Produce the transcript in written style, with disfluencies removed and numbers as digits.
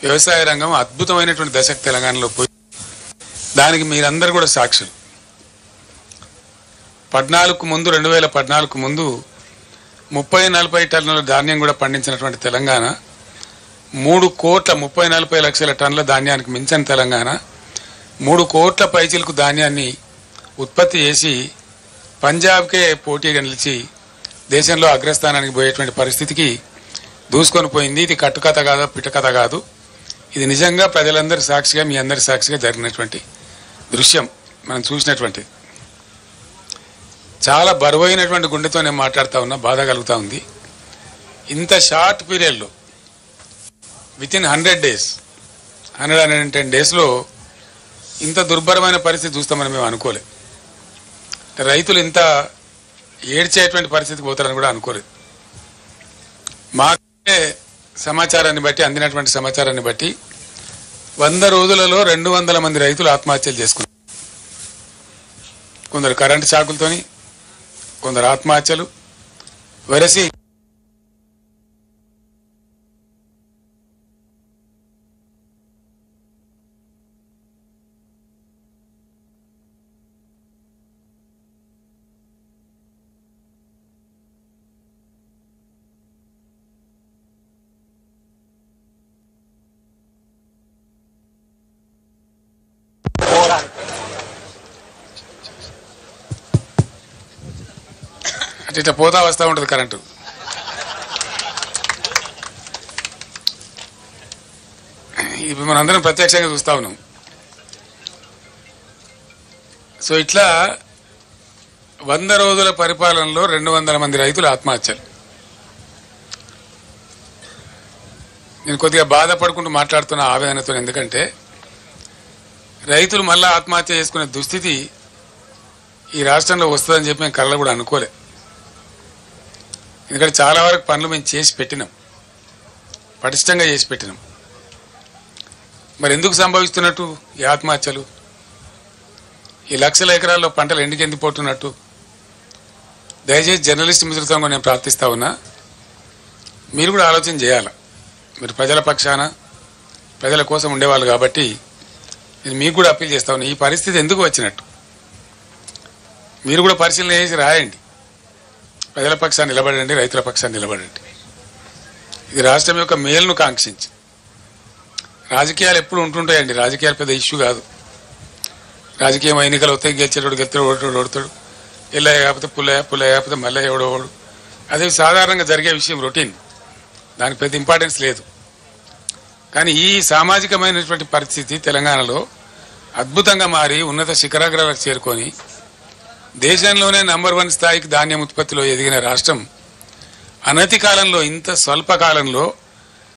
వ్యవసాయ రంగం అద్భుతమైనటువంటి దశకు తెలంగాణలో పోయి దానికి మీరందరూ కూడా సాక్షులు. 14 ముందు 2014 ముందు 30-40 టన్నుల ధాన్యం కూడా పండించినటువంటి తెలంగాణ 3,40 లక్షల టన్నుల ధాన్యానికి మించిన తెలంగాణ 3 కోట్ల పైచిలకు ధాన్యాన్ని ఉత్పత్తి చేసి పంజాబ్కే పోటీగా నిలిచి దేశంలో అగ్రస్థానానికి పోయేటువంటి పరిస్థితికి దూసుకొని పోయింది. ఇది కట్టుకథ కాదు, పిట్టకథ కాదు. ఇది నిజంగా ప్రజలందరి సాక్షిగా, మీ అందరి సాక్షిగా జరిగినటువంటి దృశ్యం మనం చూసినటువంటి. చాలా బరువైనటువంటి గుండెతో నేను మాట్లాడుతూ ఉన్నా, బాధ కలుగుతూ ఉంది. ఇంత షార్ట్ పీరియడ్లో వితిన్ 100 days 110 daysలో ఇంత దుర్భరమైన పరిస్థితి చూస్తామని మేము అనుకోలేదు. రైతులు ఇంత ఏడ్చేటువంటి పరిస్థితికి పోతారని కూడా అనుకోలేదు. మాకే సమాచారాన్ని బట్టి, అందినటువంటి సమాచారాన్ని బట్టి 100 రోజులలో 200 మంది రైతులు ఆత్మహత్యలు చేసుకున్నారు. కొందరు కరెంటు షాకులతోని, కొందరు ఆత్మహత్యలు వరసి ఇట్లా పోతా వస్తూ ఉంటుంది కరెంటు. ఇప్పుడు మనందరం ప్రత్యక్షంగా చూస్తా ఉన్నాం. సో ఇట్లా 100 రోజుల పరిపాలనలో 200 మంది రైతులు ఆత్మహత్యలు. నేను కొద్దిగా బాధపడుకుంటూ మాట్లాడుతున్న ఆవేదనతో. ఎందుకంటే రైతులు మళ్ళా ఆత్మహత్య చేసుకునే దుస్థితి ఈ రాష్ట్రంలో వస్తుందని చెప్పి మేము కళ్ళ కూడా అనుకోలే. ఎందుకంటే చాలా వరకు పనులు మేము చేసి పెట్టినాం, పటిష్టంగా చేసి పెట్టినాం. మరి ఎందుకు సంభవిస్తున్నట్టు ఈ ఆత్మహత్యలు? ఈ లక్షల ఎకరాల్లో పంటలు ఎందుకు పోతున్నట్టు? దయచేసి జర్నలిస్ట్ మిత్రులతో నేను ప్రార్థిస్తా ఉన్నా, మీరు కూడా ఆలోచన చేయాలి. మీరు ప్రజల పక్షాన, ప్రజల కోసం ఉండేవాళ్ళు కాబట్టి నేను మీకు కూడా అప్పీల్ చేస్తా ఉన్నా, ఈ పరిస్థితి ఎందుకు వచ్చినట్టు మీరు కూడా పరిశీలన చేసి రాయండి. ప్రజల పక్షాన్ని నిలబడండి, రైతుల పక్షాన్ని నిలబడండి. ఇది రాష్ట్రం యొక్క మేలును కాంక్షించి. రాజకీయాలు ఎప్పుడు ఉంటుంటాయండి, రాజకీయాలు పెద్ద ఇష్యూ కాదు. రాజకీయం ఎన్నికలు వస్తాయి, గెలిచేటోడు గెలుతాడు, ఓడతాడు ఓడతాడు, ఎల్లయ్య కాకపోతే పుల్లయ్య కాకపోతే మల్లయ్య ఎవడోడు. అదే సాధారణంగా జరిగే విషయం, రొటీన్. దానికి పెద్ద ఇంపార్టెన్స్ లేదు. కానీ ఈ సామాజికమైనటువంటి పరిస్థితి తెలంగాణలో అద్భుతంగా మారి ఉన్నత శిఖరాగ్రాలకు చేరుకొని దేశంలోనే నంబర్ 1 స్థాయికి ధాన్యం ఉత్పత్తిలో ఎదిగిన రాష్ట్రం అనతి కాలంలో, ఇంత స్వల్ప కాలంలో